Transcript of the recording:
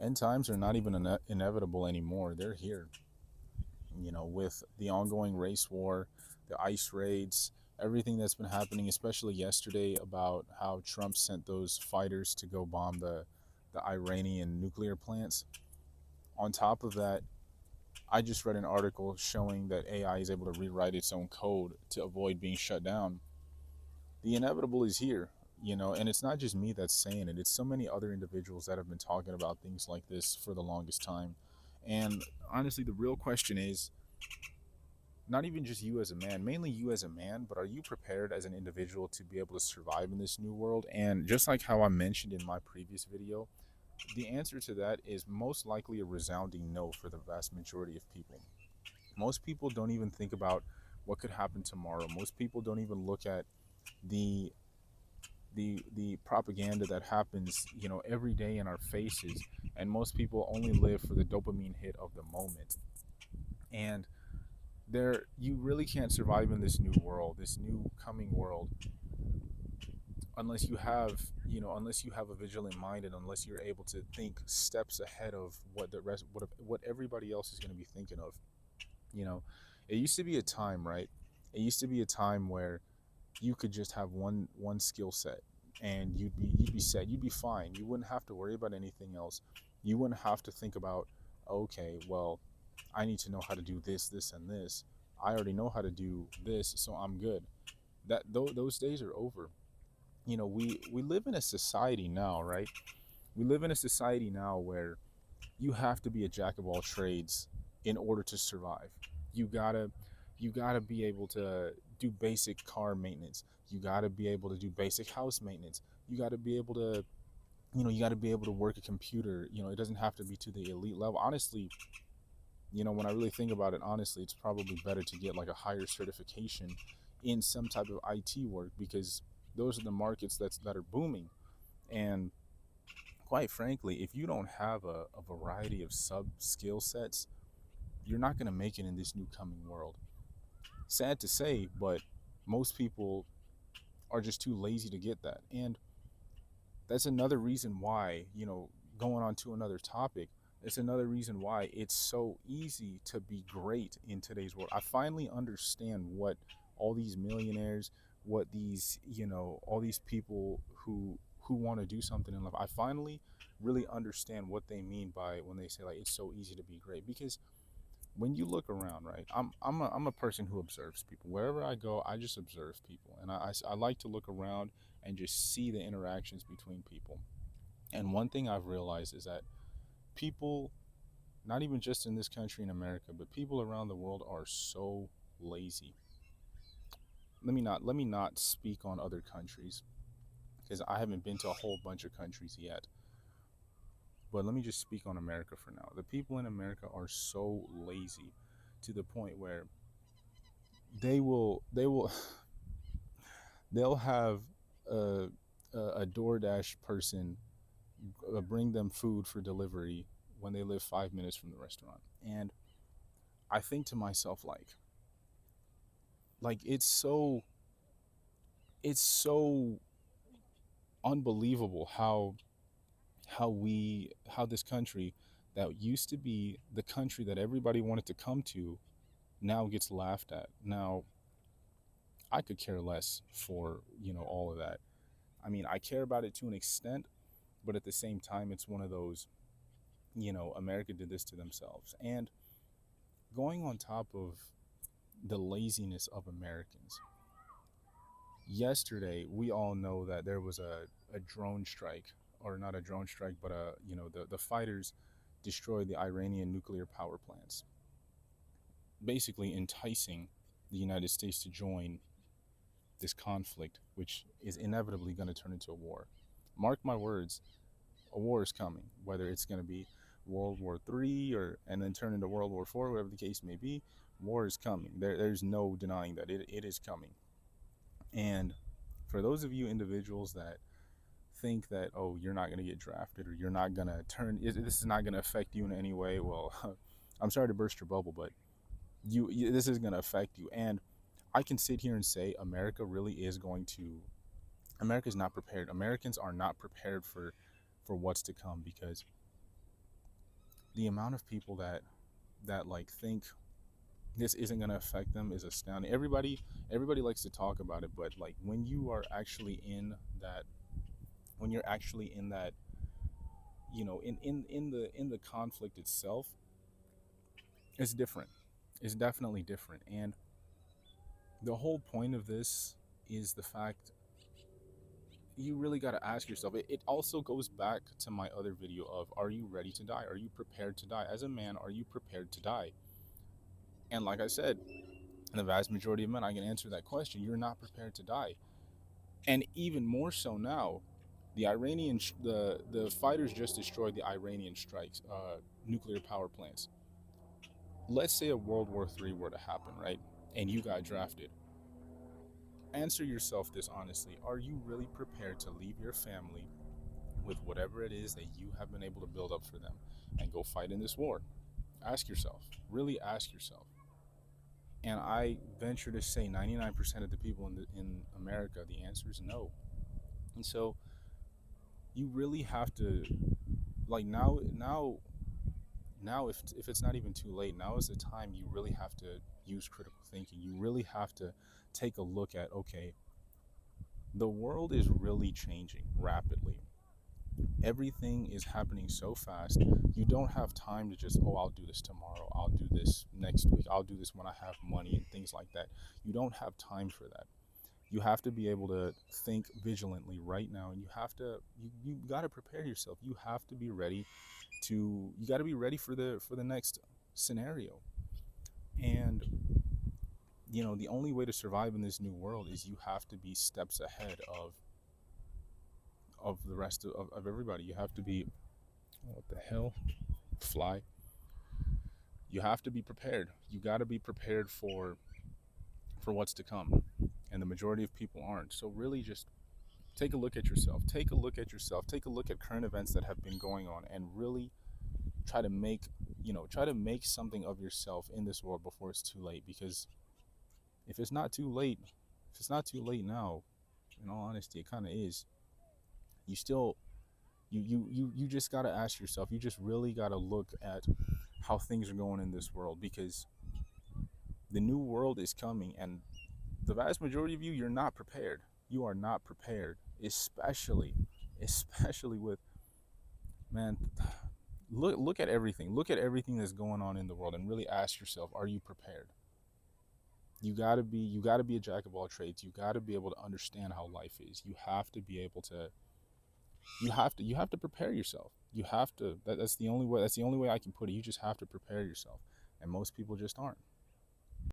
End times are not even inevitable anymore. They're here. With the ongoing race war, the ICE raids, everything that's been happening, especially yesterday about how Trump sent those fighters to go bomb the Iranian nuclear plants. On top of that, I just read an article showing that AI is able to rewrite its own code to avoid being shut down. The inevitable is here, and it's not just me that's saying it. It's so many other individuals that have been talking about things like this for the longest time. And honestly, the real question is not even just you as a man, mainly you as a man, but are you prepared as an individual to be able to survive in this new world? And just like how I mentioned in my previous video, the answer to that is most likely a resounding no for the vast majority of people. Most people don't even think about what could happen tomorrow. Most people don't even look at the the propaganda that happens, every day in our faces, and most people only live for the dopamine hit of the moment. And you really can't survive in this new world, this new coming world, unless you have unless you have a vigilant mind, and unless you're able to think steps ahead of what everybody else is going to be thinking of. you know it used to be a time, right? It used to be a time where you could just have one skill set, and you'd be set, you'd be fine, you wouldn't have to worry about anything else. You wouldn't have to think about, okay, well, I need to know how to do this and this. I already know how to do this, so I'm good. Those days are over. We live in a society now, right? We live in a society now where you have to be a jack of all trades in order to survive. You gotta you gotta be able to do basic car maintenance. You gotta be able to do basic house maintenance. You gotta be able to work a computer. It doesn't have to be to the elite level. Honestly, when I really think about it, honestly, it's probably better to get like a higher certification in some type of IT work, because those are the markets that are booming. And quite frankly, if you don't have a variety of sub skill sets, you're not going to make it in this new coming world. Sad to say, but most people are just too lazy to get that. And that's another reason why, going on to another topic, it's another reason why it's so easy to be great in today's world. I finally understand what all these millionaires, what these, all these people who want to do something in life. I finally really understand what they mean by when they say like it's so easy to be great. Because when you look around, right, I'm a person who observes people. Wherever I go, I just observe people, and I like to look around and just see the interactions between people. And one thing I've realized is that people, not even just in this country in America, but people around the world are so lazy. Let me not speak on other countries, because I haven't been to a whole bunch of countries yet. But let me just speak on America for now. The people in America are so lazy to the point where they will they'll have a a DoorDash person bring them food for delivery when they live 5 minutes from the restaurant. And I think to myself, like it's so unbelievable how this country that used to be the country that everybody wanted to come to now gets laughed at. Now, I could care less for, all of that. I mean, I care about it to an extent, but at the same time, it's one of those, America did this to themselves. And going on top of the laziness of Americans, yesterday we all know that there was a drone strike, or not a drone strike, but the fighters destroyed the Iranian nuclear power plants, basically enticing the United States to join this conflict, which is inevitably going to turn into a war. Mark my words, a war is coming, whether it's going to be World War III, or and then turn into World War IV, whatever the case may be. War is coming. There's no denying that it is coming. And for those of you individuals that think that, oh, you're not going to get drafted, or you're not going to this is not going to affect you in any way, well, I'm sorry to burst your bubble, but this is going to affect you. And I can sit here and say America's not prepared. Americans are not prepared for what's to come, because The amount of people that like think this isn't going to affect them is astounding. Everybody likes to talk about it, but like that when you're actually in that, in the conflict itself, it's different. It's definitely different. And the whole point of this is the fact you really got to ask yourself. It also goes back to my other video of, are you ready to die? Are you prepared to die? As a man, are you prepared to die? And like I said, the vast majority of men, I can answer that question. You're not prepared to die. And even more so now, the fighters just destroyed the Iranian strikes, nuclear power plants. Let's say a World War III were to happen, right? And you got drafted. Answer yourself this honestly: are you really prepared to leave your family with whatever it is that you have been able to build up for them and go fight in this war? Ask yourself. Really ask yourself. And I venture to say 99% of the people in America, the answer is no. And so you really have to, like, now if it's not even too late, now is the time you really have to use critical thinking. You really have to take a look at, okay, the world is really changing rapidly. Everything is happening so fast. You don't have time to just, oh, I'll do this tomorrow, I'll do this next week, I'll do this when I have money and things like that. You don't have time for that. You have to be able to think vigilantly right now, and you got to prepare yourself. You have to be ready you got to be ready for the next scenario. And the only way to survive in this new world is you have to be steps ahead of the rest of everybody. You have to be, what the hell, fly. You have to be prepared. You got to be prepared for what's to come, and the majority of people aren't. So really, just take a look at yourself. Take a look at yourself. Take a look at current events that have been going on, and really try to make something of yourself in this world before it's too late. Because if it's not too late, if it's not too late now, in all honesty, it kind of is. You still, you just got to ask yourself. You just really got to look at how things are going in this world, because the new world is coming, and the vast majority of you, you're not prepared. You are not prepared, especially with, man, look at everything. Look at everything that's going on in the world, and really ask yourself, are you prepared? You got to be a jack of all trades. You got to be able to understand how life is. You have to be able to you have to prepare yourself. You have to, that's the only way I can put it. You just have to prepare yourself. And most people just aren't.